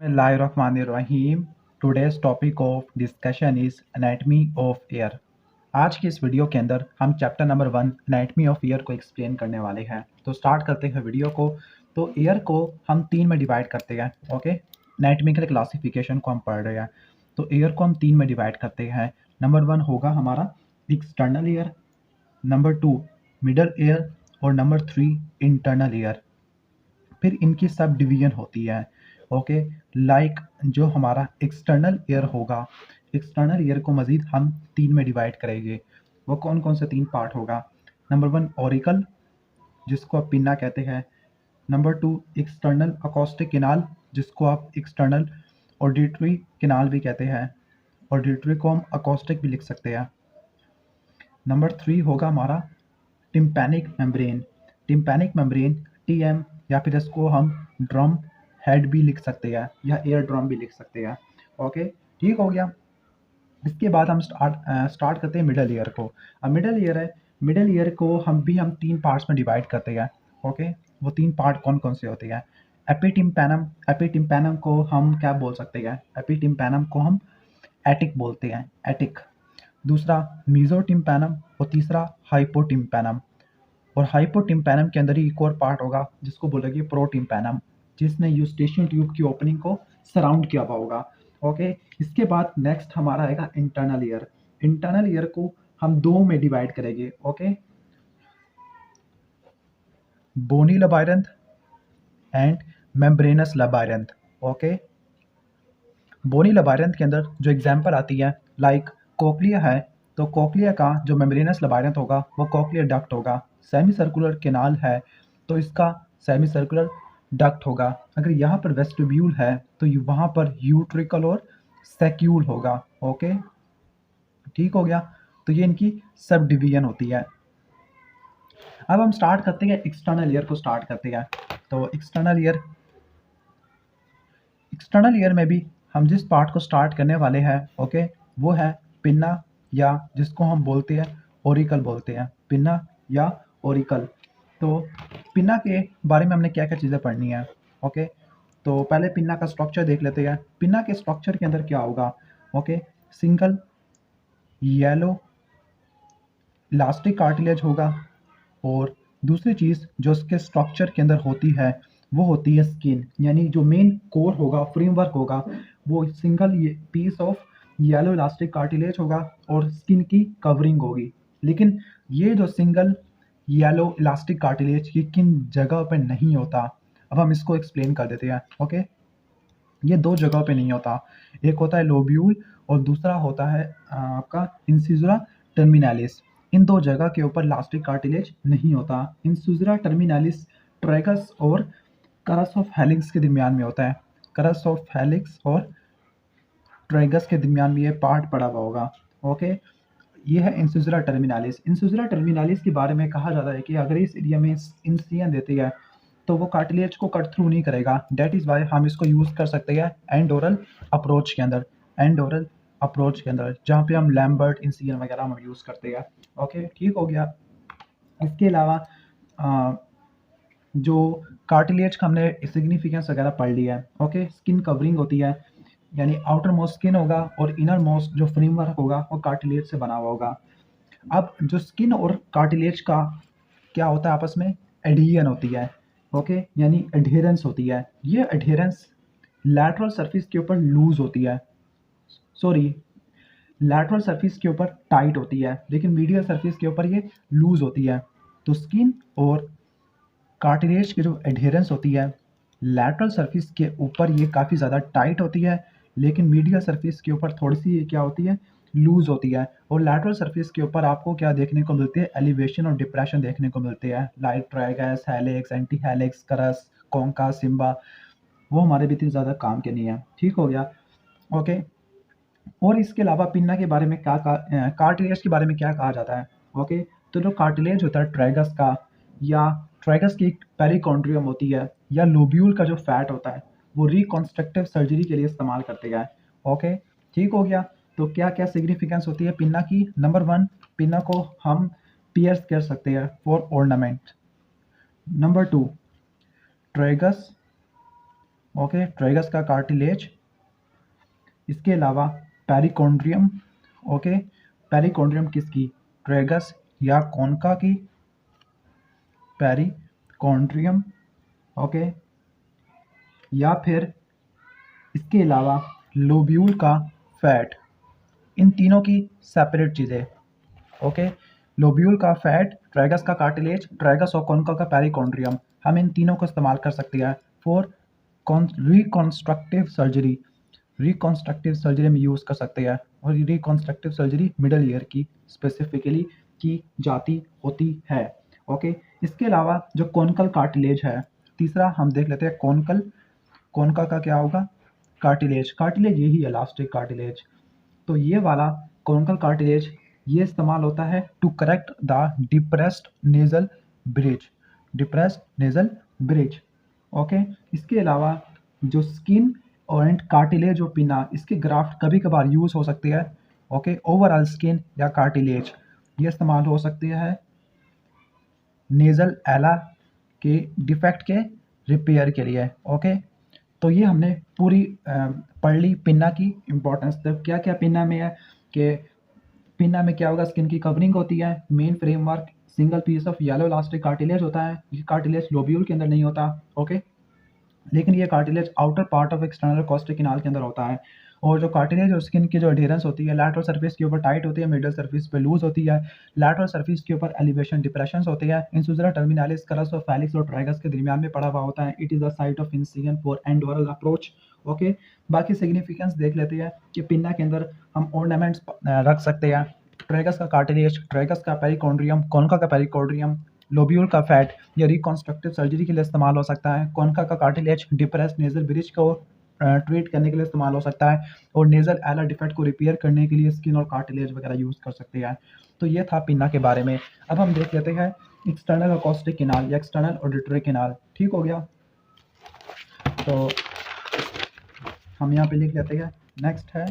Bismillahirrahmanirrahim. Today's topic of discussion is anatomy of air. आज की इस वीडियो के अंदर हम chapter number 1 anatomy of air को एक्सप्लेन करने वाले हैं। तो स्टार्ट करते हैं वीडियो को। तो एयर को हम तीन में डिवाइड करते हैं। ओके, एनाटॉमिकल क्लासिफिकेशन को हम पढ़ रहे हैं। तो एयर को हम तीन में डिवाइड करते हैं। नंबर 1 होगा हमारा external air, number 2 middle air और नंबर 3 इंटरनल एयर। फिर इनकी सब डिवीजन होती है। ओके, लाइक जो हमारा एक्सटर्नल एयर होगा, एक्सटर्नल एयर को मज़ीद हम तीन में डिवाइड करेंगे। वो कौन कौन से तीन पार्ट होगा? नंबर 1 ऑरिकल, जिसको आप पिन्ना कहते हैं। नंबर 2 एक्सटर्नल अकॉस्टिक केनाल, जिसको आप एक्सटर्नल ऑडिटरी केनाल भी कहते हैं। ऑडिटरी को हम अकॉस्टिक भी लिख सकते हैं। नंबर 3 होगा हमारा tympanic membrane. Tympanic membrane TM, या फिर इसको हम ड्रम हेड भी लिख सकते हैं या एयर ड्रम भी लिख सकते हैं। ओके, ठीक हो गया। इसके बाद हम स्टार्ट करते हैं मिडल ईयर को। अब मिडल ईयर है, मिडल ईयर को हम तीन पार्ट्स में डिवाइड करते हैं। ओके, वो तीन पार्ट कौन कौन से होते हैं? एपिटिम्पैनम, एपिटिम्पैनम को हम क्या बोल सकते हैं? एपिटिम्पैनम को हम एटिक बोलते हैं, एटिक। दूसरा मीजोटिम्पैनम और तीसरा हाइपोटिम्पैनम। और हाइपोटिम्पैनम के अंदर ही एक और पार्ट होगा जिसको बोलेंगे प्रोटिम्पैनम, जिसने यूस्टेशियन ट्यूब की ओपनिंग को सराउंड किया हुआ होगा। ओके, इसके बाद नेक्स्ट हमारा आएगा इंटरनल ईयर। इंटरनल ईयर को हम दो में डिवाइड करेंगे। Okay, bony labyrinth and membranous labyrinth. Okay, bony labyrinth के अंदर जो एग्जाम्पल आती है लाइक कोक्लिया है, तो कोक्लिया का जो मेम्ब्रेनस लबायरंथ होगा वो कोक्लियर डक्ट होगा। सेमी सर्कुलर केनाल है तो इसका सेमी सर्कुलर डक्ट होगा। अगर यहाँ पर वेस्टिब्यूल है तो वहाँ पर यूट्रिकल और सैक्यूल होगा। ओके, ठीक हो गया। तो ये इनकी सब डिवीजन होती है। अब हम स्टार्ट करते हैं एक्सटर्नल ईयर को स्टार्ट करते हैं। तो एक्सटर्नल ईयर, एक्सटर्नल ईयर में भी हम जिस पार्ट को स्टार्ट करने वाले हैं, ओके, वो है पिन्ना, या जिसको हम बोलते हैं ओरिकल बोलते हैं, पिन्ना या ओरिकल। तो पिन्ना के बारे में हमने क्या क्या चीज़ें पढ़नी है। ओके, तो पहले पिन्ना का स्ट्रक्चर देख लेते हैं। पिन्ना के स्ट्रक्चर के अंदर क्या होगा? Okay, single yellow elastic cartilage होगा, और दूसरी चीज़ जो उसके स्ट्रक्चर के अंदर होती है वो होती है स्किन, यानी जो मेन कोर होगा, फ्रेमवर्क होगा, वो सिंगल ये piece of yellow elastic cartilage होगा और स्किन की कवरिंग होगी। लेकिन ये जो सिंगल येलो इलास्टिक कार्टिलेज ये किन जगह पे नहीं होता, अब हम इसको एक्सप्लेन कर देते हैं। ओके, ये दो जगह पे नहीं होता, एक होता है लोब्यूल और दूसरा होता है आपका इंसिजुरा टर्मिनालिस। इन दो जगह के ऊपर इलास्टिक कार्टिलेज नहीं होता। इंसिजुरा टर्मिनालिस ट्रैगस और करस ऑफ हेलिक्स के दरमियान में होता है। करस ऑफ हेलिक्स और ट्रैगस के दरमियान में ये पार्ट पड़ा हुआ होगा। ओके, ये है इंसिजुरा टर्मिनालिस। इंसिजुरा टर्मिनालिस के बारे में कहा जाता है कि अगर इस एरिया में इंसिजन देती है तो वो कार्टिलेज को कट थ्रू नहीं करेगा। डेट इज़ वाई हम इसको यूज़ कर सकते हैं एंड ओरल अप्रोच के अंदर, एंड ओरल अप्रोच के अंदर, जहाँ पे हम लैम्बर्ट इंसिजन वगैरह हम यूज़ करते हैं। ओके, ठीक हो गया। इसके अलावा जो कार्टिलेज का हमने सिग्निफिकेंस वगैरह पढ़ लिया है। ओके, स्किन कवरिंग होती है, यानी आउटर मोस्ट स्किन होगा और इनर मोस्ट जो फ्रेमवर्क होगा वो कार्टिलेज से बना हुआ होगा। अब जो स्किन और कार्टिलेज का क्या होता है आपस में? एडहेजन होती है। ओके, यानी एडहेरेंस होती है। ये एडहेरेंस लैटरल सरफेस के ऊपर लूज होती है, सॉरी लैटरल सरफेस के ऊपर टाइट होती है, लेकिन मीडियल सरफेस के ऊपर ये लूज होती है। तो स्किन और कार्टिलेज की जो एडहेरेंस होती है लैटरल सरफेस के ऊपर ये काफ़ी ज़्यादा टाइट होती है, लेकिन मीडियल सरफेस के ऊपर थोड़ी सी ये क्या होती है? लूज होती है। और लैटरल सरफेस के ऊपर आपको क्या देखने को मिलती है? एलिवेशन और डिप्रेशन देखने को मिलते हैं, लाइक ट्राइगस, हेलिक्स, एंटी हेलिक्स, करस, कॉन्का, सिम्बा। वो हमारे भी इतनी ज़्यादा काम के नहीं है। ठीक हो गया। ओके, और इसके अलावा पिन्ना के बारे में क्या कार्टिलेज के बारे में क्या कहा जाता है? ओके, तो जो कार्टिलेज होता है ट्राइगस का, या ट्राइगस की पेरिकॉन्ड्रियम होती है, या लोब्यूल का जो फैट होता है वो रिकॉन्स्ट्रक्टिव सर्जरी के लिए इस्तेमाल करते हैं। ओके, ठीक हो गया। तो क्या क्या सिग्निफिकेंस होती है पिन्ना की? नंबर 1, पिन्ना को हम पियर्स कर सकते हैं फॉर ऑर्नामेंट। नंबर 2, ट्राइगस ओके, ट्राइगस का कार्टिलेज। इसके अलावा पेरिकोन्ड्रियम। ओके, पेरिकोन्ड्रियम किसकी, ट्राइगस या कोनका की, पेरिकोन्ड्रियम। ओके, या फिर इसके अलावा लोब्यूल का फैट। इन तीनों की सेपरेट चीज़ें। ओके, लोब्यूल का फैट, ट्राइगस का कार्टिलेज, ट्राइगस और कोनका का पेरिकोन्ड्रियम, हम इन तीनों को इस्तेमाल कर सकते हैं फॉर रिकॉन्स्ट्रक्टिव सर्जरी। रिकॉन्स्ट्रक्टिव सर्जरी में यूज़ कर सकते हैं, और रिकॉन्स्ट्रक्टिव सर्जरी मिडल ईयर की स्पेसिफिकली की जाती होती है। ओके, इसके अलावा जो कोनकल कार्टिलेज है, तीसरा हम देख लेते हैं कोनकल। कोनका का क्या होगा, कार्टिलेज। कार्टिलेज यही है, इलास्टिक कार्टिलेज। तो ये वाला कोनकल कार्टिलेज ये इस्तेमाल होता है to correct the depressed nasal bridge. Depressed nasal bridge. Okay, इसके अलावा जो स्किन और कार्टिलेज और पिना, इसके ग्राफ्ट कभी कभार यूज हो सकती है। ओके, ओवरऑल स्किन या कार्टिलेज ये इस्तेमाल हो सकती है नेजल एला के डिफेक्ट के रिपेयर के लिए। ओके, तो ये हमने पूरी पढ़ ली पिन्ना की इम्पोर्टेंस। तब क्या क्या पिन्ना में है कि पिन्ना में क्या होगा, स्किन की कवरिंग होती है, main framework, single piece of yellow elastic cartilage होता है। ये कार्टिलेज लोब्यूल के अंदर नहीं होता। ओके, लेकिन ये cartilage outer part of external acoustic canal के अंदर होता है। और जो कार्टिलेज और स्किन की जो एडहेरेंस होती है, लैटरल सरफेस के ऊपर टाइट होती है, मिडल सरफेस पे लूज होती है, लैटरल सरफेस के ऊपर एलिवेशन डिप्रेशन होते हैं। इंसुजरा टर्मिनालिस करस और फैलिक्स और ट्राइगस के दरमियान में पड़ा हुआ होता है। It is the site of incision for and oral approach. Okay, बाकी सिग्निफिकेंस देख लेते हैं कि पिन्ना के अंदर हम ऑर्नामेंट्स रख सकते हैं। ट्राइगस का कार्टिलेज, ट्राइगस का पेरिकोन्ड्रियम, कोनका का पेरिकोन्ड्रियम, लोब्यूल का फैट या रिकॉन्स्ट्रक्टिव सर्जरी के लिए इस्तेमाल हो सकता है। कोनका का कार्टिलेज डिप्रेस्ड नेजल ब्रिज को ट्रीट करने के लिए इस्तेमाल हो सकता है, और नेजल एला डिफेक्ट को रिपेयर करने के लिए स्किन और कार्टिलेज वगैरह यूज़ कर सकते हैं। तो ये था पिन्ना के बारे में। अब हम देख लेते हैं एक्सटर्नल अकॉस्टिक किनाल या एक्सटर्नल ऑडिटरी किनाल। ठीक हो गया, तो हम यहाँ पे लिख लेते हैं। नेक्स्ट है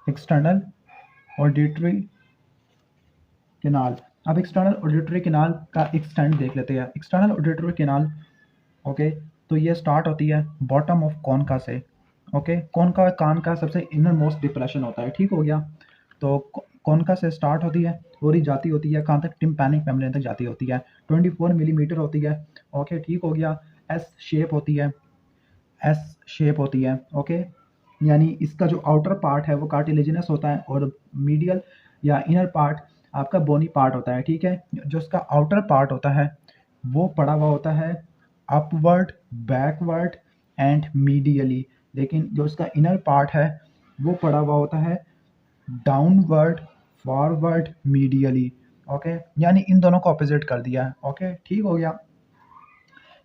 एक्सटर्नल ऑडिटरी किनाल। अब एक्सटर्नल ऑडिटरी किनाल का एक्सटेंट देख लेते हैं। एक्सटर्नल ऑडिटरी किनाल, ओके, तो ये स्टार्ट होती है बॉटम ऑफ कॉनका से। ओके, कॉनका कान का सबसे इनर मोस्ट डिप्रेशन होता है। ठीक हो गया, तो कॉनका से स्टार्ट होती है और ही जाती होती है कहाँ तक, टिम्पैनिक मेम्ब्रेन तक जाती होती है। 24 मिलीमीटर होती है। ओके, ठीक हो गया। एस शेप होती है, एस शेप होती है। ओके, यानी इसका जो आउटर पार्ट है वो कार्टिलेजिनस होता है, और मीडियल या इनर पार्ट आपका बोनी पार्ट होता है। ठीक है, जो इसका आउटर पार्ट होता है वो पड़ा हुआ होता है अपवर्ड, बैकवर्ड एंड मीडियली, लेकिन जो इसका इनर पार्ट है वो पड़ा हुआ होता है डाउनवर्ड, फॉरवर्ड, मीडियली। ओके, यानी इन दोनों को ऑपोजिट कर दिया है। ओके, ठीक हो गया।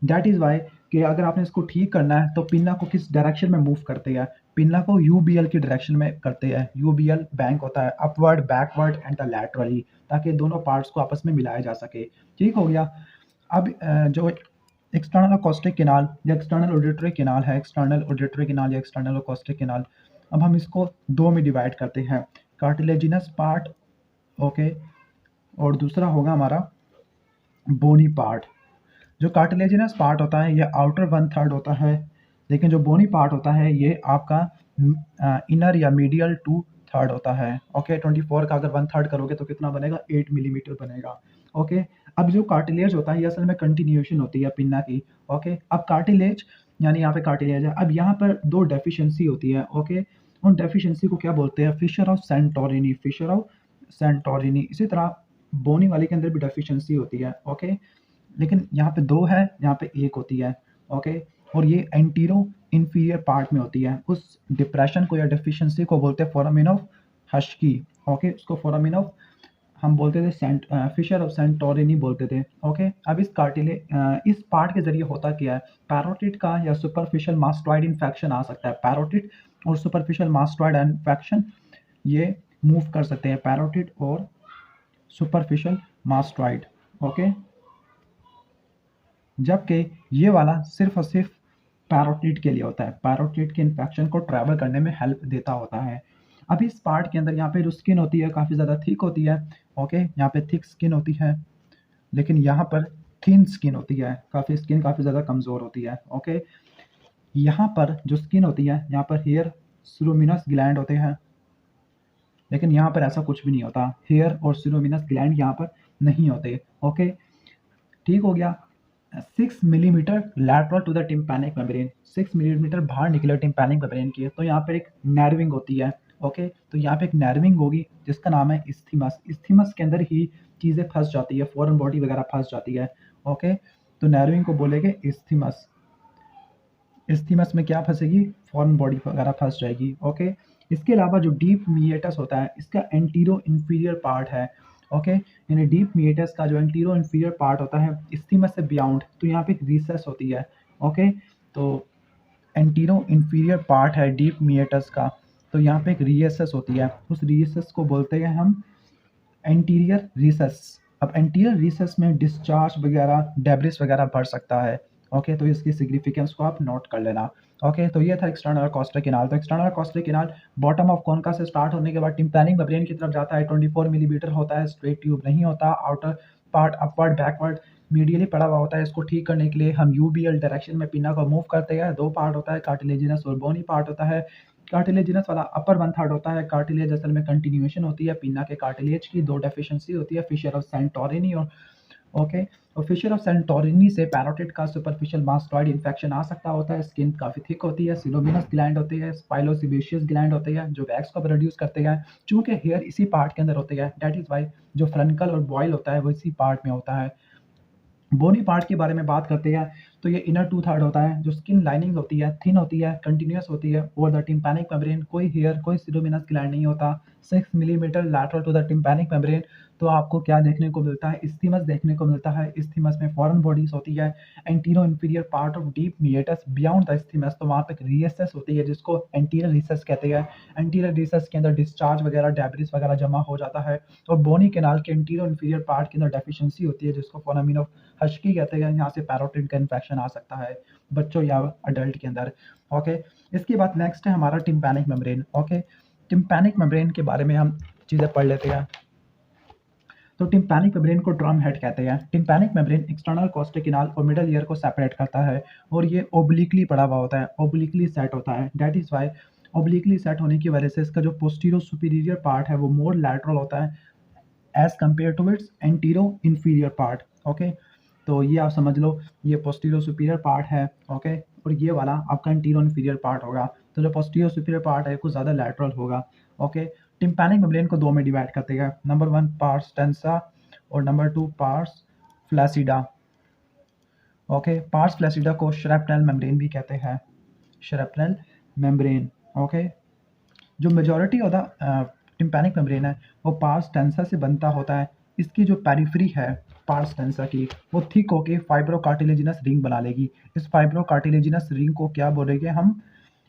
दैट इज़ वाई कि अगर आपने इसको ठीक करना है तो पिन्ना को किस डायरेक्शन में मूव करते हैं, पिन्ना को यूबीएल की डायरेक्शन में करते हैं। यूबीएल बैंक होता है upward, backward and the laterally, ताकि दोनों पार्ट्स को आपस में मिलाया जा सके। ठीक हो गया। अब जो एक्सटर्नल अकॉस्टिक किनाल या एक्सटर्नल ऑडिटरी किनाल है, एक्सटर्नल ऑडिटरी किनाल या एक्सटर्नल अकॉस्टिक किनाल, अब हम इसको दो में डिवाइड करते हैं, कार्टिलेजिनस पार्ट, ओके, और दूसरा होगा हमारा बोनी पार्ट। जो कार्टिलेजिनस पार्ट होता है ये आउटर 1/3 होता है, लेकिन जो बोनी पार्ट होता है ये आपका इनर या मीडियल 2/3 होता है। ओके, 24 का अगर 1/3 करोगे तो कितना बनेगा, 8 मिलीमीटर बनेगा। ओके, अब जो कार्टिलेज होता है ये असल में कंटिन्यूएशन होती है पिन्ना की। ओके, अब कार्टिलेज यानी यहाँ पे कार्टिलेज है। अब यहाँ पर दो डेफिशिएंसी होती है। ओके, उन डेफिशिएंसी को क्या बोलते हैं, fissure of Santorini, fissure of Santorini. इसी तरह बोनी वाले के अंदर भी डेफिशिएंसी होती है। ओके, लेकिन यहाँ पे दो है, यहाँ पे एक होती है। ओके, और ये एंटीरो इंफीरियर पार्ट में होती है। उस डिप्रेशन को या डेफिशिएंसी को बोलते हैं फोरामिन ऑफ हस्की। ओके, उसको फोरामिन ऑफ हम बोलते थे, फिशर ऑफ सेंटोरिनी बोलते थे। ओके, अब इस पार्ट के जरिए होता क्या है, पैरोटिड का या सुपरफिशियल मास्टोइड इन्फेक्शन आ सकता है। पैरोटिड और सुपरफिशियल मास्टोइड इन्फेक्शन ये मूव कर सकते हैं, पैरोटिड और सुपरफिशियल मास्टोइड। ओके, जबकि ये वाला सिर्फ और सिर्फ पैरोटिड के लिए होता है, पैरोटिड के इन्फेक्शन को ट्रैवल करने में हेल्प देता होता है। अब इस पार्ट के अंदर यहाँ पे जो स्किन होती है काफ़ी ज़्यादा थिक होती है। ओके, यहाँ पे थिक स्किन होती है, लेकिन यहाँ पर थिन स्किन होती है, स्किन काफ़ी ज़्यादा कमज़ोर होती है। ओके, यहाँ पर जो स्किन होती है, यहाँ पर हेयर सिरोमिनस ग्लैंड होते हैं, लेकिन यहाँ पर ऐसा कुछ भी नहीं होता। हेयर और सिरोमिनस ग्लैंड यहाँ पर नहीं होते। ओके, ठीक हो गया। 6 millimetre lateral to the tympanic membrane, 6 millimeter बाहर निकले टिम्पैनिक मेम्ब्रेन की, तो यहाँ पर एक नर्विंग होती है। ओके, तो यहाँ पे एक नर्विंग होगी जिसका नाम है इस्थीमस। इस्थीमस के अंदर ही चीज़ें फंस जाती है, फॉरेन बॉडी वगैरह फंस जाती है। ओके, तो नर्विंग को बोलेंगे इस्थीमस। इस्थीमस में क्या फंसेगी, फॉरेन बॉडी वगैरह फंस जाएगी। ओके, इसके अलावा जो डीप मीएटस होता है, इसका एंटीरो इंफीरियर पार्ट है। ओके, यानी डीप मीएटस का जो एंटीरो इंफीरियर पार्ट होता है इस्थीमस से बियॉन्ड, तो यहाँ पे एक रिसेस होती है। ओके, तो एंटीरो इंफीरियर पार्ट है डीप मीएटस का, तो यहाँ पे एक रिसेस होती है, उस रिसेस को बोलते हैं हम एंटीरियर रिसेस। अब एंटीरियर रिसेस में डिस्चार्ज वगैरह, डेब्रिस वगैरह बढ़ सकता है। ओके, तो इसकी सिग्निफिकेंस को आप नोट कर लेना। ओके, तो ये था एक्सटर्नल कॉस्टल कैनाल। तो external acoustic canal bottom of concha से स्टार्ट होने के बाद टिम्पैनिक मेम्ब्रेन की तरफ जाता है। 24 मिलीमीटर होता है, स्ट्रेट ट्यूब नहीं होता। Outer part upward backward medially पड़ा हुआ होता है। इसको ठीक करने के लिए हम यूबीएल डायरेक्शन में पिन्ना को मूव करते हैं। दो पार्ट होता है, कार्टिलेजिनस और बोनी पार्ट होता है। कार्टिलेजिनस वाला अपर 1/3 होता है। कार्टिलेज असल में कंटिन्यूएशन होती है पिन्ना के कार्टिलेज की। दो डेफिशिएंसी होती है, फिशर ऑफ सेंटोरिनी और ओके, और फिशर ऑफ सेंटोरिनी से पैरोटिड का सुपरफिशियल मास्टोइड इन्फेक्शन आ सकता होता है। स्किन काफ़ी थिक होती है। सिलोमिनस ग्लैंड होती है, स्पाइलोसिबेशियस ग्लैंड होते हैं जो वैक्स को प्रोड्यूस करते हैं। चूंकि हेयर इसी पार्ट के अंदर होते हैं, दैट इज़ वाई जो फ्रंकल और बॉयल होता है वो इसी पार्ट में होता है। बोनी पार्ट के बारे में बात करते हैं तो ये इनर 2/3 होता है। जो स्किन लाइनिंग होती है थिन होती है, कंटिन्यूअस होती है। ओवर द टिम्पैनिक मेम्ब्रेन कोई हेयर, कोई सिरोमिनस ग्लैंड नहीं होता। 6 millimetre lateral to the tympanic membrane, तो आपको क्या देखने को मिलता है, इस्थीमस देखने को मिलता है। इस्थीमस में फॉरेन बॉडीज होती है। Antero inferior part of deep meatus beyond the isthmus, तो वहाँ पे एक रिसेस होती है जिसको एंटीरियर रिसेस कहते हैं। एंटीरियर रिसेस के अंदर डिस्चार्ज वगैरह, डेब्रिस वगैरह जमा हो जाता है। और बोनी कैनाल के एंटीरियर इंफीरियर पार्ट के अंदर डेफिशिएंसी होती है जिसको फोरामिन ऑफ हस्की कहते हैं। यहाँ से पैरोटिड का इन्फेक्शन आ सकता है बच्चों या अडल्ट के अंदर। ओके, इसके बाद नेक्स्ट है हमारा tympanic membrane. Okay, tympanic membrane के बारे में हम चीज़ें पढ़ लेते हैं। तो टिम्पैनिक मेम्ब्रेन को ड्रम हेड कहते हैं। Tympanic membrane external acoustic canal और मिडल ईयर को सेपरेट करता है और ये ओब्लिकली पड़ा हुआ होता है, ओब्लिकली सेट होता है। That is why obliquely set होने की वजह से इसका जो पोस्टीरियर सुपीरियर पार्ट है वो मोर लैटरल होता है as compared to its antero inferior part. Okay, तो ये आप समझ लो, ये पोस्टीरियर सुपीरियर पार्ट है। ओके, और ये वाला आपका एंटीरो इंफीरियर पार्ट होगा। तो जो पोस्टीरियर सुपीरियर पार्ट है कुछ ज़्यादा लैटरल होगा। ओके, टिम्पैनिक मेम्ब्रेन को दो में डिवाइड करते हैं। नंबर 1 पार्स टेंसा और नंबर 2 पार्स फ्लैसिडा। ओके, पार्स फ्लैसिडा को श्रैप्नल मेम्ब्रेन भी कहते हैं, श्रैप्नल मेम्ब्रेन। ओके, जो majority of the tympanic membrane है वो पार्स टेंसा से बनता होता है। इसकी जो पेरिफेरी है पार्स टेंसा की, वो थिक होके फाइब्रो कार्टिलेजिनस रिंग बना लेगी। इस फाइब्रो कार्टिलेजिनस रिंग को क्या बोलेंगे हम,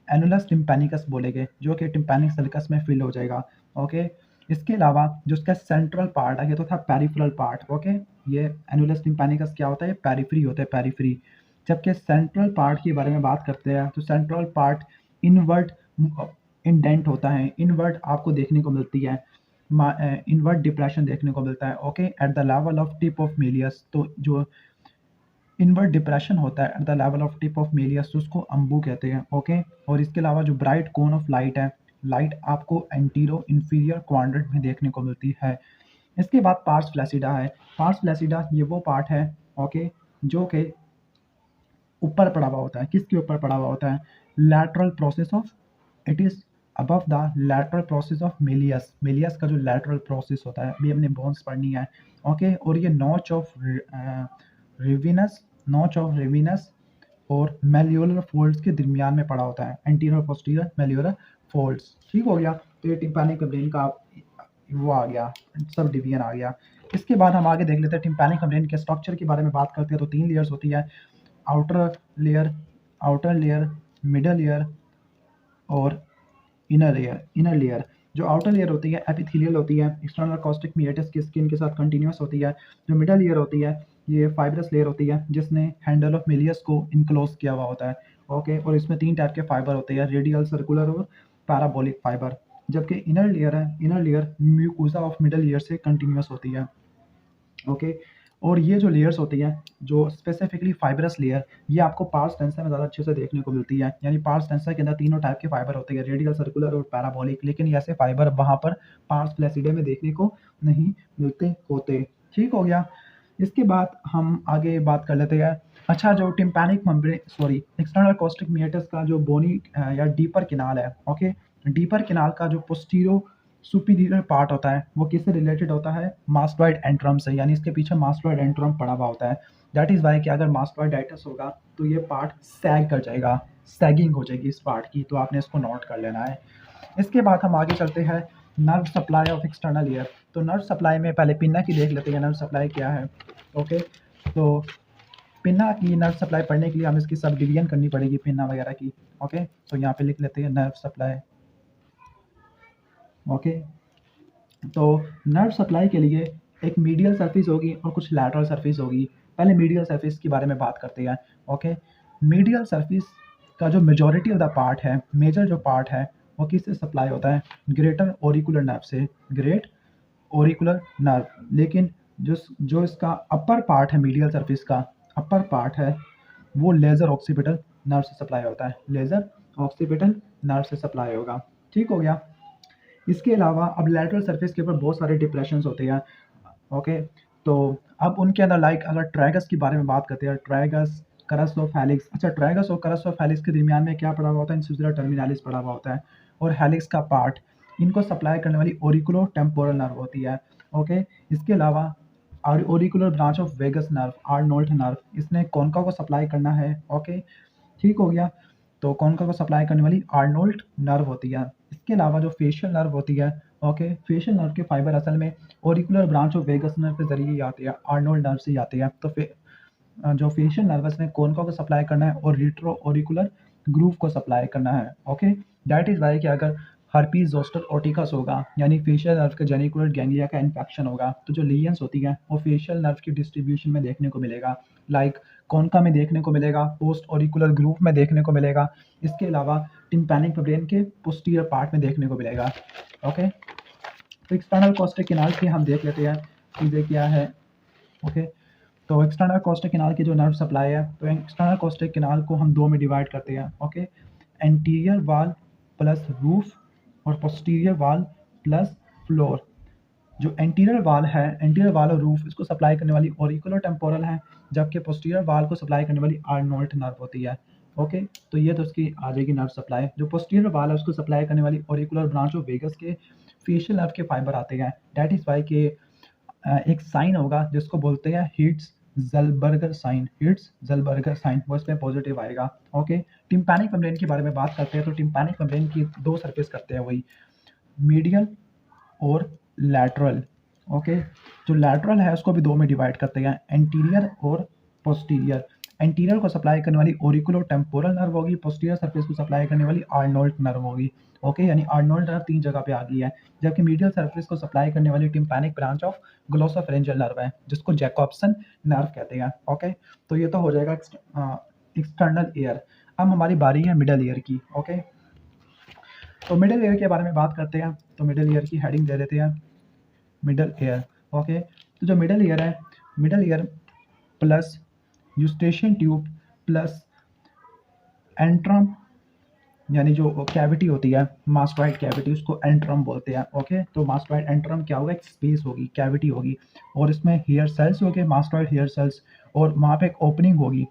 एनुलस टिम्पैनिकस बोलेंगे, जो कि टिम्पैनिक सल्कस में फिल हो जाएगा। ओके, इसके अलावा जो इसका सेंट्रल पार्ट है ये तो था पेरिफेरल पार्ट। ओके, ये एनुलस टिम्पैनिकस क्या होता है, ये पेरिफेरी होता है, पेरिफेरी। जबकि सेंट्रल पार्ट के बारे में बात करते हैं तो सेंट्रल पार्ट इनवर्ट इंडेंट होता है। इनवर्ट आपको देखने को मिलती है, इनवर्ट डिप्रेशन देखने को मिलता है। Okay, at the level of tip of Méliès, तो जो इनवर्ट डिप्रेशन होता है at the level of tip of Méliès तो उसको अम्बू कहते हैं। ओके, और इसके अलावा जो ब्राइट कोन ऑफ लाइट है, लाइट आपको एंटीरो इंफीरियर क्वाड्रेंट में देखने को मिलती है। इसके बाद पार्स फ्लैसिडा है। पार्स फ्लैसिडा ये वो पार्ट है, ओके, जो कि ऊपर पड़ा हुआ होता है। किसके ऊपर पड़ा हुआ होता है, lateral process of, it is above the lateral process of Méliès. Méliès का जो लैटरल प्रोसेस होता है, अभी हमने बोन्स पढ़नी है। ओके, और ये notch of Rivinus, notch of Rivinus और मेल्यूलर फोल्ड्स के दरमियान में पड़ा होता है, एंटीरियर पोस्टीरियर मेल्यूलर फोल्ड्स। ठीक हो गया, तो ये टिम्पैनिक मेम्ब्रेन का वो आ गया, सब डिवीजन आ गया। इसके बाद हम आगे देख लेते हैं टिम्पैनिक मेम्ब्रेन के स्ट्रक्चर के बारे में बात करते हैं। तो 3 लेयर्स होती है, आउटर लेयर, मिडल लेयर और इनर लेयर। जो आउटर लेयर होती है एपिथेलियल होती है, एक्सटर्नल कॉस्टिक मेटिस की स्किन के साथ कंटिन्यूअस होती है। जो मिडल लेयर होती है ये फाइब्रस लेयर होती है जिसने हैंडल ऑफ मेलियस को इनक्लोज किया हुआ होता है। ओके, और इसमें 3 टाइप के फाइबर होते हैं, रेडियल, सर्कुलर और पैराबोलिक फाइबर। जबकि inner layer mucosa of middle layer से कंटिन्यूअस होती है। ओके, और ये जो लेयर्स होती हैं, जो स्पेसिफिकली फाइबरस लेयर, ये आपको पार्स टेंसर में ज़्यादा अच्छे से देखने को मिलती है। यानी पार्स टेंसर के अंदर तीनों टाइप के फाइबर होते हैं, रेडियल, सर्कुलर और पैराबोलिक, लेकिन ये ऐसे फाइबर वहाँ पर पार्स फ्लैसिडे में देखने को नहीं मिलते होते। ठीक हो गया। इसके बाद हम आगे बात कर लेते हैं। अच्छा, जो टिम्पैनिक मेम्ब्रेन, सॉरी, एक्सटर्नल कोस्टिक मीएटस का जो बोनी या डीपर किनाल है, ओके, डीपर किनाल का जो पोस्टीरो सुपीरियर पार्ट होता है, वो किससे रिलेटेड होता है? मास्टोइड एंट्रम से, यानी इसके पीछे मास्टोइड एंट्रम पड़ा हुआ होता है। दैट इज़ वाई कि अगर मास्टोइडाइटिस होगा तो ये पार्ट सैग कर जाएगा, सैगिंग हो जाएगी इस पार्ट की, तो आपने इसको नोट कर लेना है। इसके बाद हम आगे चलते हैं nerve supply of external ear. तो नर्व सप्लाई में पहले पिन्ना की देख लेते हैं, नर्व सप्लाई क्या है। ओके, तो पिन्ना की नर्व सप्लाई पढ़ने के लिए हमें इसकी सब डिवीजन करनी पड़ेगी पिन्ना वगैरह की। ओके, तो यहाँ पे लिख लेते हैं नर्व सप्लाई। ओके, तो नर्व सप्लाई के लिए एक मीडियल सरफेस होगी और कुछ लैटरल सरफेस होगी। पहले मीडियल सरफेस के बारे में बात करते हैं। ओके, मीडियल सरफेस का जो मेजॉरिटी ऑफ द पार्ट है, मेजर जो पार्ट है, वो किससे सप्लाई होता है? ग्रेटर ऑरिकुलर नर्व से, ग्रेट ऑरिकुलर नर्व। लेकिन जो जो इसका अपर पार्ट है, मीडियल सरफेस का अपर पार्ट है, वो लेजर ऑक्सीपिटल नर्व से सप्लाई होता है, लेजर ऑक्सीपिटल नर्व से सप्लाई होगा। ठीक हो गया। इसके अलावा अब लैटरल सरफेस के ऊपर बहुत सारे डिप्रेशन होते हैं। ओके, तो अब उनके अंदर लाइक अगर ट्राइगस के बारे में बात करते हैं, ट्राइगस, करस ऑफ हेलिक्स। अच्छा, ट्राइगस और करस ऑफ हेलिक्स के दरमियान में क्या पड़ा हुआ होता है? इंसुलर टर्मिनालिस पड़ा हुआ होता है, और हेलिक्स का पार्ट, इनको सप्लाई करने वाली ओरिकुलो टेम्पोरल नर्व होती है। ओके, इसके अलावा auricular branch of vagus nerve, Arnold nerve, इसने कॉन्का को सप्लाई करना है। ओके, ठीक हो गया। तो कॉन्का को सप्लाई करने वाली आर्नोल्ट नर्व होती है। इसके अलावा जो फेशियल नर्व होती है, ओके, फेशियल नर्व के फाइबर असल में auricular branch of vagus nerve के जरिए ही आते हैं, आर्नोल्ड नर्व से ही आते हैं। तो जो फेशियल नर्वस ने कॉन्का को सप्लाई करना है और रिट्रो ऑरिकुलर ग्रूव को सप्लाई करना है। ओके, दैट इज वाई कि अगर हर्पीज जोस्टर ओटिकस होगा, यानी फेशियल नर्व के जेनिकुलर गैंग्लिया का इन्फेक्शन होगा, तो जो लीजन्स होती हैं वो फेशियल नर्व की डिस्ट्रीब्यूशन में देखने को मिलेगा। लाइक कॉन्का में देखने को मिलेगा, पोस्ट ऑरिकुलर ग्रूव में देखने को मिलेगा, इसके अलावा टिम्पैनिक मेम्ब्रेन के पोस्टीरियर पार्ट में देखने को मिलेगा। ओके, तो एक्सटर्नल कोस्टिक किनाल की हम देख लेते हैं चीज़ें क्या है। ओके, तो एक्सटर्नल कोस्टिक किनाल की जो नर्व सप्लाई है, तो एक्सटर्नल कोस्टिक किनाल को हम दो में डिवाइड करते हैं। ओके, एंटीरियर वाल प्लस रूफ और पोस्टीरियर वाल प्लस फ्लोर। जो एंटीरियर वाल है, एंटीरियर वाल और रूफ, इसको सप्लाई करने वाली ऑरिकुलो टेम्पोरल है, जबकि पोस्टीरियर वाल को सप्लाई करने वाली आर्नोल्ट नर्व होती है। ओके, तो ये तो उसकी आ जाएगी नर्व सप्लाई। जो पोस्टीरियर वाल है उसको सप्लाई करने वाली ऑरिकुलर ब्रांच ऑफ वेगस के फेशियल नर्व के फाइबर आते हैं। दैट इज वाई के एक साइन होगा जिसको बोलते हैं हिट्स ज़ेल्बर्गर साइन, हिट्स ज़ेल्बर्गर साइन, वो इसमें पॉजिटिव आएगा। ओके, टिम्पैनिक मेम्ब्रेन के बारे में बात करते हैं, तो टिम्पैनिक मेम्ब्रेन की दो सरफेस करते हैं वही, मीडियल और लैटरल। ओके, जो लैटरल है उसको भी दो में डिवाइड करते हैं, एंटीरियर और पोस्टीरियर। एंटीरियर को सप्लाई करने वाली ऑरिकुलो टेम्पोरल नर्व होगी, पोस्टीरियर सरफेस को सप्लाई करने वाली आर्नोल्ट नर्व होगी। ओके, यानी आर्नोल्ट नर्व तीन जगह पे आ गई है, जबकि मीडियल सरफेस को सप्लाई करने वाली tympanic branch of glossopharyngeal nerve है, जिसको जैकॉब्सन नर्व कहते हैं। ओके, तो ये तो हो जाएगा एक्सटर्नल ईयर। अब हमारी बारी है मिडल ईयर की। ओके, तो मिडल ईयर के बारे में बात करते हैं, तो मिडल ईयर की हेडिंग दे देते हैं मिडल ईयर। ओके, तो जो मिडल ईयर है, middle ear plus Eustachian tube plus antrum, यानी जो कैविटी होती है मास्टोइड कैविटी, उसको एंट्रम बोलते हैं। ओके, तो मास्टोइड एंट्रम क्या होगा? एक स्पेस होगी, कैविटी होगी, और इसमें हेयर सेल्स होंगे, मास्टोइड हेयर सेल्स, और वहाँ पे एक ओपनिंग होगी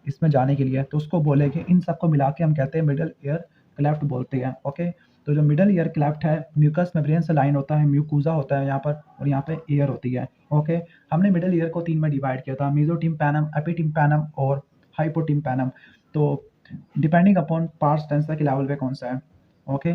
इसमें जाने के लिए, तो उसको बोलेंगे, इन सबको मिला के हम कहते हैं मिडल ईयर क्लेफ्ट बोलते हैं। ओके, तो जो मिडल ईयर क्लेफ्ट है, म्यूकस मेम्ब्रेन से लाइन होता है, म्यूकोजा होता है यहाँ पर, और यहाँ पे ईयर होती है। ओके, हमने मिडल ईयर को तीन में डिवाइड किया था, मेसोटिम्पैनम, एपिटिम्पैनम और हाइपोटिम्पैनम। तो डिपेंडिंग अपॉन पार्स टेंसर के लेवल पे कौन सा है। ओके,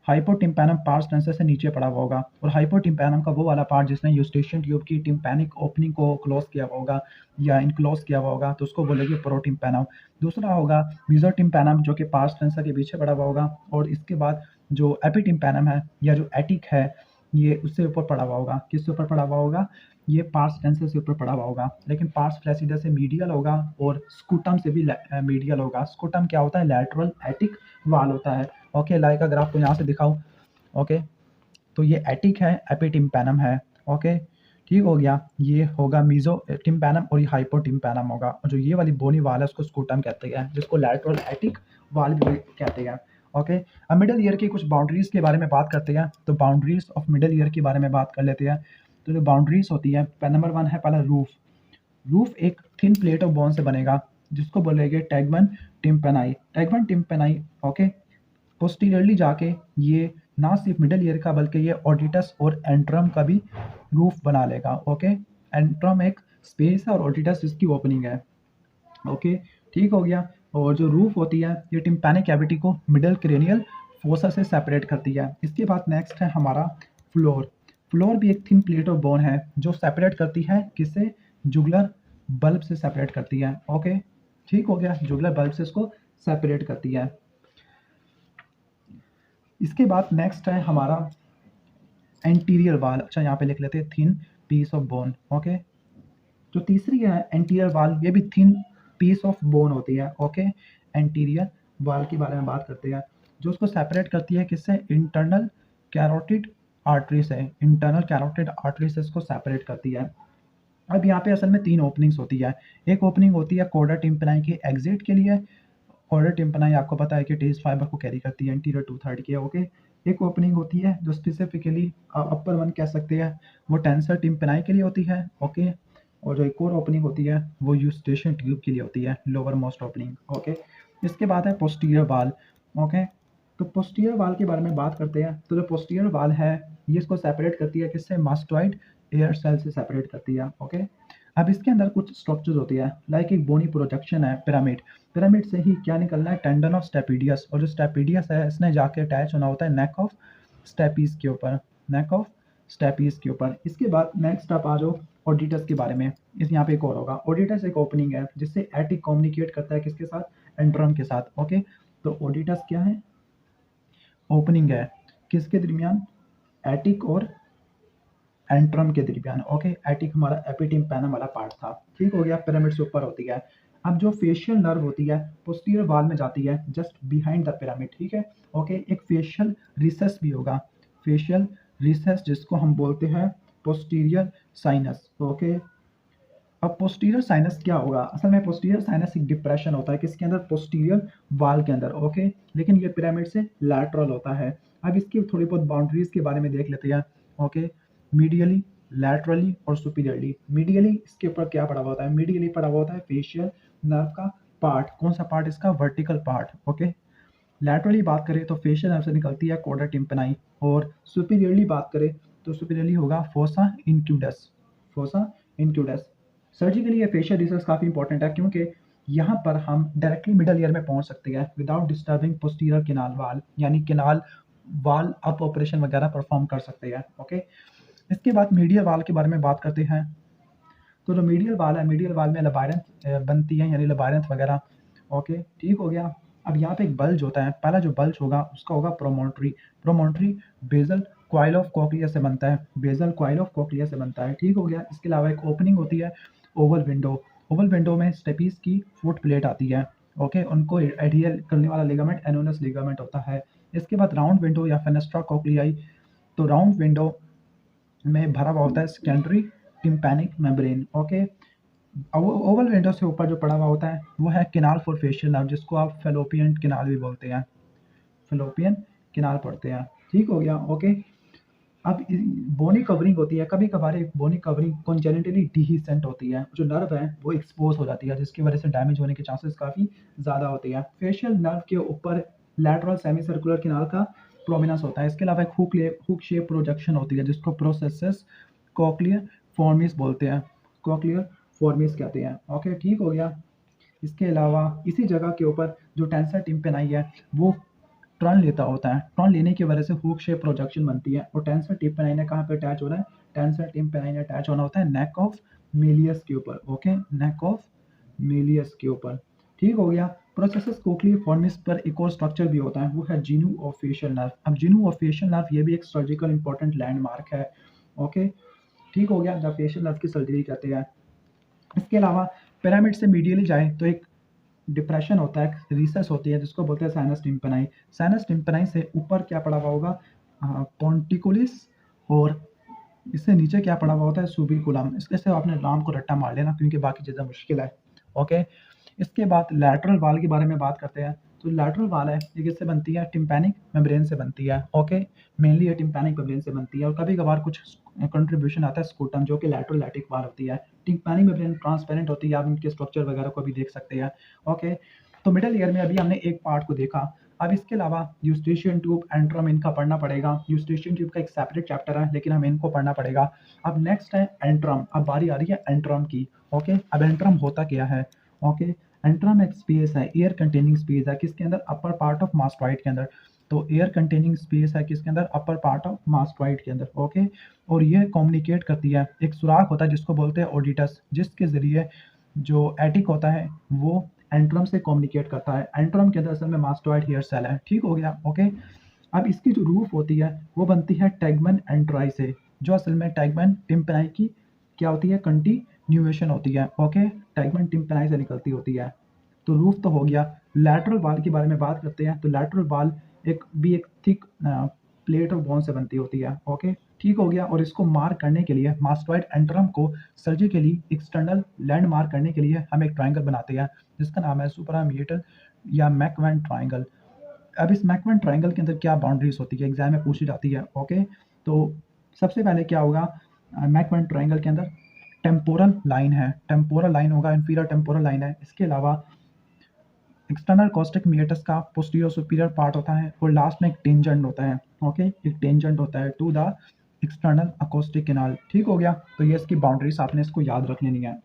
हाइपोटिम्पैनम पार्स टेंसर से नीचे पड़ा हुआ होगा, और हाइपोटिम्पैनम का वो वाला पार्ट जिसने यूस्टेशियन ट्यूब की टिम्पैनिक ओपनिंग को क्लोज किया हुआ होगा या इनक्लोज किया हुआ होगा, तो उसको बोलेंगे प्रोटिम्पैनम। दूसरा होगा मेसोटिम्पैनम, जो कि पार्स टेंसर के पीछे पड़ा हुआ होगा, और इसके बाद जो एपिटिम्पैनम है या जो एटिक है, ये उससे ऊपर पड़ा हुआ होगा। किससे ऊपर पड़ा हुआ होगा? ये पार्स टेंसर से ऊपर पड़ा हुआ होगा, लेकिन पार्स फ्लैसिडा से मीडियल होगा, और स्कूटम से भी मीडियल होगा। स्कूटम क्या होता है? लैटरल एटिक वाल होता है। ओके, लाइक अगर आपको यहाँ से दिखाऊं, ओके, तो ये एटिक है, एपिटिम्पैनम है। ओके, ठीक हो गया। ये होगा मीजो टिम्पैनम और ये हाइपो टिम्पैनम होगा, और जो ये वाली बोनी वाल है उसको स्कूटम कहते हैं, जिसको लैटरल एटिक वाल भी कहते हैं। ओके, अब मिडल ईयर की कुछ बाउंड्रीज के बारे में बात करते हैं। तो बाउंड्रीज ऑफ मिडल ईयर के बारे में बात कर लेते हैं। तो जो बाउंड्रीज होती है, नंबर 1 है पहला रूफ। रूफ एक थिन प्लेट ऑफ बोन से बनेगा, जिसको बोलेंगे टैगमन टिम्पेनाई। टैगमन टिम्पेनाई, ओके। पोस्टीरियरली जाके ये ना सिर्फ मिडल ईयर का बल्कि ये ऑडिटस और एंट्रम का भी रूफ बना लेगा। ओके, एंट्रम एक स्पेस है और ऑडिटस इसकी ओपनिंग है। ओके, ठीक हो गया। और जो रूफ होती है ये टिम्पैनिक कैविटी को मिडल क्रेनियल फोसा से सेपरेट करती है। इसके बाद नेक्स्ट है हमारा फ्लोर। फ्लोर भी एक थिन प्लेट ऑफ बोन है जो सेपरेट करती है किससे, जुगलर बल्ब से सेपरेट करती है। ओके, ठीक हो गया, जुगलर बल्ब से इसको सेपरेट करती है। इसके बाद नेक्स्ट है हमारा एंटीरियर वाल। अच्छा, यहाँ पे लिख लेते हैं thin piece of bone. Okay, जो तीसरी है एंटीरियर वाल, ये भी थिन पीस ऑफ बोन होती है। ओके, एंटीरियर वाल के बारे में बात करते हैं, जो उसको सेपरेट करती है किससे, इंटरनल कैरोटिड आर्टरी से। इंटरनल कैरोटिड आर्टरी से इसको सेपरेट करती है। अब यहाँ पे असल में 3 ओपनिंग्स होती है। एक ओपनिंग होती है कॉर्डा टिम्पेनाई के एग्जिट के लिए। कॉर्डा टिम्पेनाई आपको पता है कि टेज फाइबर को कैरी करती है एंटीरियर 2/3 की। ओके, एक ओपनिंग होती है जो स्पेसिफिकली अपर वन कह सकते हैं, वो टेंसर टिम्पेनाई के लिए होती है। ओके, और जो एक और ओपनिंग होती है वो यूस्टेशियन ट्यूब के लिए होती है, लोअर मोस्ट ओपनिंग। ओके, इसके बाद है पोस्टीरियर वाल। ओके, तो पोस्टीरियर वाल के बारे में बात करते हैं। तो जो पोस्टीरियर वाल है ये इसको सेपरेट करती है किससे, मास्टोइड एयर सेल से सेपरेट करती है। ओके, अब इसके अंदर कुछ स्ट्रक्चर्स होती है, लाइक एक बोनी प्रोजेक्शन है, पिरामिड। पिरामिड से ही क्या निकलना है, टेंडन ऑफ स्टेपिडियस। और जो स्टेपिडियस है इसने जाके अटैच होना होता है नेक ऑफ स्टेपीज के ऊपर, नेक ऑफ स्टेपीज के ऊपर। इसके बाद नेक्स्ट आप आ जाओ ऑडिटस के बारे में। इस यहाँ पे एक और होगा, ऑडिटस एक ओपनिंग है जिससे एटिक कम्युनिकेट करता है किसके साथ, एंट्रम के साथ। ओके, तो ऑडिटस क्या है, ओपनिंग है किसके दरमियान, एटिक और एंट्रम के दरमियान। ओके, एटिक हमारा एपिटिम्पैनम वाला पार्ट था। ठीक हो गया, पिरामिड से ऊपर होती है। अब जो फेशियल नर्व होती है पोस्टीरियर वाल में जाती है, जस्ट बिहाइंड द पिरामिड। ठीक है, ओके, एक फेशियल रिसेस भी होगा, फेशियल रिसेस जिसको हम बोलते हैं पोस्टीरियर साइनस। ओके, अब पोस्टीरियर साइनस क्या होगा, असल में पोस्टीरियर साइनस एक डिप्रेशन होता है किसके अंदर, पोस्टीरियर वाल के अंदर। ओके, लेकिन ये पिरामिड से लैटरल होता है। अब इसकी थोड़ी बहुत बाउंड्रीज के बारे में देख लेते हैं। ओके, मीडियली, लैटरली और सुपीरियरली। मीडियली इसके ऊपर क्या पड़ा हुआ होता है, मीडियली पड़ा हुआ होता है फेशियल नर्व का पार्ट। कौन सा पार्ट, इसका वर्टिकल पार्ट। ओके, लैटरली बात करें तो फेशियल नर्व से निकलती है कॉर्डा टिम्पेनाई, और सुपीरियरली बात करें तो सुपीरियरली होगा फोसा इंक्यूडस, फोसा इंक्यूडस। सर्जिकली ये फेशियल रिसर्च काफ़ी इंपॉर्टेंट है, क्योंकि यहाँ पर हम डायरेक्टली मिडल ईयर में पहुँच सकते हैं विदाउट डिस्टर्बिंग पोस्टीरियर केनाल वाल, यानी केनाल वाल अप ऑपरेशन वगैरह परफॉर्म कर सकते हैं। ओके, इसके बाद मीडियल वाल के बारे में बात करते हैं। तो जो मीडियल वाल है, मीडियल वाल में लबायरंथ बनती है, यानी लबायरंथ वगैरह। ओके, ठीक हो गया। अब यहाँ पे एक बल्ज होता है, पहला जो बल्ज होगा उसका होगा promontory. Promontory basal coil of cochlea से बनता है, बेजल क्वाइल ऑफ कॉक्लिया से बनता है। ठीक हो गया। इसके अलावा एक ओपनिंग होती है ओवल विंडो। ओवल विंडो में स्टेपीज की फुट प्लेट आती है। ओके, उनको एडहियर करने वाला लिगामेंट एनोनस लिगामेंट होता है। इसके बाद राउंड विंडो या फेनेस्ट्रा कॉक्लियाई। तो राउंड विंडो में भरा हुआ होता है secondary tympanic membrane. Okay, Oval window से ऊपर जो पड़ा हुआ होता है वो है केनाल फॉर फेशियल नर्व, जिसको आप फेलोपियन केनाल भी बोलते हैं, फेलोपियन केनाल पढ़ते हैं। ठीक हो गया। ओके, अब बोनी कवरिंग होती है, कभी कभार एक बोनी कवरिंग कॉन्जेनिटली डिहिसेंट होती है, जो नर्व है वो एक्सपोज हो जाती है, जिसकी वजह से डैमेज होने के चांसेस काफ़ी ज़्यादा होते हैं। फेशियल नर्व के ऊपर लैटरल सेमी सर्कुलर केनाल का प्रोमिनेंस होता है। इसके अलावा एक हुक शेप प्रोजेक्शन होती है जिसको प्रोसेसेस कॉक्लियर फॉर्मिस बोलते हैं, कॉक्लियर फॉर्मिस कहते हैं। ओके, ठीक हो गया। इसके अलावा इसी जगह के ऊपर जो टेंसर टिम्पेनाई है वो टर्न लेता होता है, टर्न लेने की वजह से हुक शेप प्रोजेक्शन बनती है। और टेंसर टिम्पेनाई ने कहाँ पे अटैच होना है, टेंसर टिम्पेनाई ने अटैच होना होता है नेक ऑफ मेलियस के ऊपर। ओके, नेक ऑफ मेलियस के ऊपर। ठीक हो गया। प्रोसेसेस कोक्लियर फॉर्मिस पर एक और स्ट्रक्चर भी होता है, वो है जीनू ऑफ फेशियल नर्व। अब जीनू ऑफ फेशियल नर्व ये भी एक सर्जिकल इंपॉर्टेंट लैंडमार्क है। ओके, ठीक हो गया, जब फेशियल नर्व की सर्जरी कहते हैं। इसके अलावा पिरामिड से मीडियली जाए तो एक डिप्रेशन होता है, रिसेस होती है, जिसको बोलते हैं साइनस टिम्पेनाई। साइनस टिम्पेनाई से ऊपर क्या पड़ा हुआ होगा, पोंटिकुलिस और इससे नीचे क्या पड़ा हुआ होता है, सुबिकुलम। इसके से आपने नाम को रट्टा मार लेना क्योंकि बाकी चीज़ें मुश्किल है। ओके, इसके बाद लैटरल वाल के बारे में बात करते हैं। तो लैटरल वाल है ये किससे बनती है, टिम्पैनिक मेम्ब्रेन से बनती है। ओके, मेनली ये टिम्पैनिक मेम्ब्रेन से बनती है और कभी कभार कुछ कंट्रीब्यूशन आता है स्कूटम जो कि लैटरल वाल होती है। टिम्पैनिक मेम्ब्रेन ट्रांसपेरेंट होती है, आप इनके स्ट्रक्चर वगैरह को भी देख सकते हैं। ओके, तो मिडल ईयर में अभी हमने एक पार्ट को देखा। अब इसके अलावा यूस्टेशियन ट्यूब, एंट्रम इनका पढ़ना पड़ेगा। यूस्टेशियन ट्यूब का एक सेपरेट चैप्टर है लेकिन हमें इनको पढ़ना पड़ेगा। अब नेक्स्ट है एंट्रम। अब बारी आ रही है एंट्रम की। ओके, अब एंट्रम होता क्या है। ओके, एंट्रम एक स्पेस है, एयर कंटेनिंग स्पेस है किसके अंदर, अपर पार्ट ऑफ मास्टोइड के अंदर। तो एयर कंटेनिंग स्पेस है किसके अंदर, अपर पार्ट ऑफ मास्टोइड के अंदर। ओके, और ये कम्युनिकेट करती है, एक सुराख होता है जिसको बोलते हैं ओडिटस, जिसके जरिए जो एटिक होता है वो एंट्रम से कम्युनिकेट करता है। एंट्रम के अंदर असल में मास्टोइड हेयर सेल है। ठीक हो गया। ओके, अब इसकी जो रूफ होती है वो बनती है टैगमन एंट्राई से, जो असल में टैगमन टिम्पनाई की क्या होती है, कंटिन्यूएशन होती है। ओके, टैगमन टिम्पनाई से निकलती होती है। तो रूफ तो हो गया। लैटरल वाल के बारे में बात करते हैं। तो लैटरल वाल एक थिक प्लेट ऑफ बोन से बनती होती है। ओके, ठीक हो गया। और इसको मार्क करने के लिए मास्टोइड एंट्रम को सर्जिकली एक्सटर्नल लैंड मार्क करने के लिए हम एक ट्राइंगल बनाते हैं जिसका नाम है सुपरामीटर या मैकवेन ट्राइंगल। अब इस मैकवेन ट्राइंगल के अंदर क्या बाउंड्रीज होती है, एग्जाम में पूछी जाती है। ओके, तो सबसे पहले क्या होगा, मैकवेन ट्राइंगल के अंदर टेम्पोरल लाइन है, टेम्पोरल लाइन होगा, इंफीरियर टेम्पोरल लाइन है। इसके अलावा एक्सटर्नल कॉस्टिक मीएटस का पोस्टीरियर सुपीरियर पार्ट होता है और लास्ट में एक टेंजेंट होता है। ओके, एक टेंजेंट होता है to the external acoustic canal. ठीक हो गया। तो ये इसकी बाउंड्रीज आपने इसको याद रख लेनी है।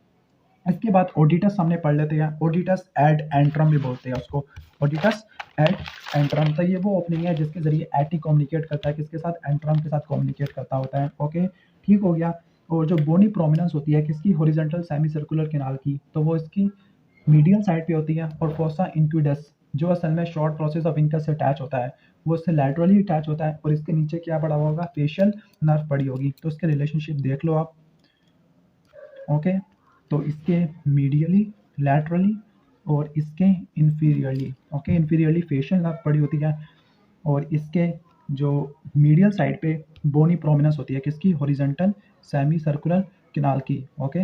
इसके बाद ओडिटस हमने पढ़ लेते हैं। ओडिटस एड एंट्रम भी बोलते हैं उसको, ओडिटस एड एंट्रम। तो ये वो ओपनिंग है जिसके जरिए एटी कम्युनिकेट करता है किसके साथ, एंट्रम के साथ कम्युनिकेट करता होता है। ओके, ठीक हो गया। और जो बोनी प्रोमिनेंस होती है किसकी, हॉरिजॉन्टल सेमी सर्कुलर कैनाल की, तो वो इसकी मीडियल साइड पे होती है। और फोसा इंक्विडस जो असल में शॉर्ट प्रोसेस ऑफ इनकस से अटैच होता है वो इससे लैटरली अटैच होता है। और इसके नीचे क्या पड़ा हुआ होगा, फेशियल नर्व पड़ी होगी। तो इसके रिलेशनशिप देख लो आप। ओके, तो इसके मीडियली, लैटरली और इसके inferiorly. Okay, inferiorly facial nerve पड़ी होती है और इसके जो मीडियल साइड पे बोनी प्रोमिनेंस होती है किसकी, हॉरिजॉन्टल सेमी सर्कुलर कैनाल की। ओके,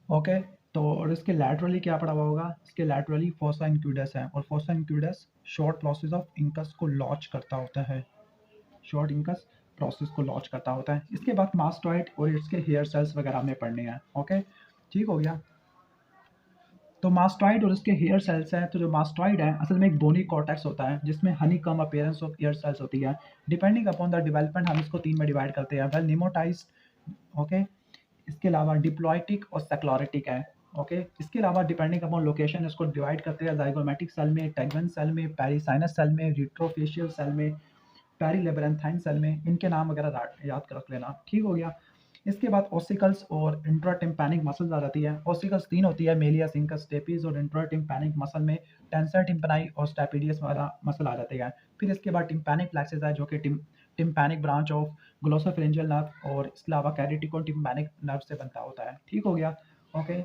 ओके, तो और इसके लैटरली क्या पड़ा हुआ होगा, इसके लैटरली फोसा इंक्विडस है और fossa incudis short process of incus को लॉन्च करता होता है, शॉर्ट इंकस प्रोसेस को लॉन्च करता होता है। इसके बाद मास्टोइड और इसके हेयर सेल्स वगैरह हमें पढ़ने हैं। ओके, ठीक हो गया। तो मास्टोइड और इसके हेयर सेल्स हैं। तो जो मास्टोइड है असल में एक बोनी कॉर्टेक्स होता है जिसमें हनी कम अपीयरेंस ऑफ हेयर सेल्स होती है। डिपेंडिंग अपॉन द डेवलपमेंट हम इसको तीन में डिवाइड करते हैं, वेल निमोटाइज्ड। ओके, इसके अलावा डिप्लॉयटिक और सेक्लोरिटिक है। ओके, इसके अलावा डिपेंडिंग अपॉन लोकेशन इसको डिवाइड करते हैं जाइगोमेटिक सेल में, टैगमन सेल में, पेरिसाइनस सेल में, रिट्रोफेशियल सेल में, पेरीलेबरेंथाइन सेल में। इनके नाम वगैरह याद कर रख लेना। ठीक हो गया। इसके बाद ओसिकल्स और इंट्राटिम्पैनिक मसल्स आ जाती है। ओसिकल्स तीन होती है, मेलियस, इंकस, स्टेपिस। और इंट्राटिम्पैनिक मसल में टेंसर टिम्पनाई और स्टेपिडियस वाला मसल आ जाते हैं। फिर इसके बाद टिम्पैनिक प्लेक्सस है जो कि tympanic branch of glossopharyngeal nerve और इसके अलावा कैरिटिको टिम्पैनिक नर्व से बनता होता है। ठीक हो गया। ओके,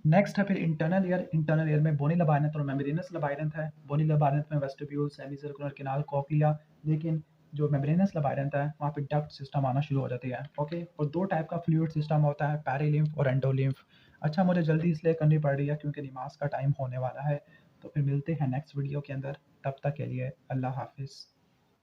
नेक्स्ट है फिर इंटरनल ईयर। इंटरनल ईयर में बोनी लबाइरेंथ और मेम्ब्रेनस लबाइरेंथ है। बोनी लबाइरेंथ में vestibule, semi circular canal, cochlea. लेकिन जो मेम्ब्रेनस लबाइरेंथ है वहाँ पे डक्ट सिस्टम आना शुरू हो जाती है। ओके, और दो टाइप का फ्लूइड सिस्टम होता है, पेरिलिम्फ और एंडोलिम्फ। अच्छा, मुझे जल्दी इसलिए करनी पड़ रही है क्योंकि नमाज का टाइम होने वाला है। तो फिर मिलते हैं नेक्स्ट वीडियो के अंदर, तब तक के लिए अल्लाह हाफिज़।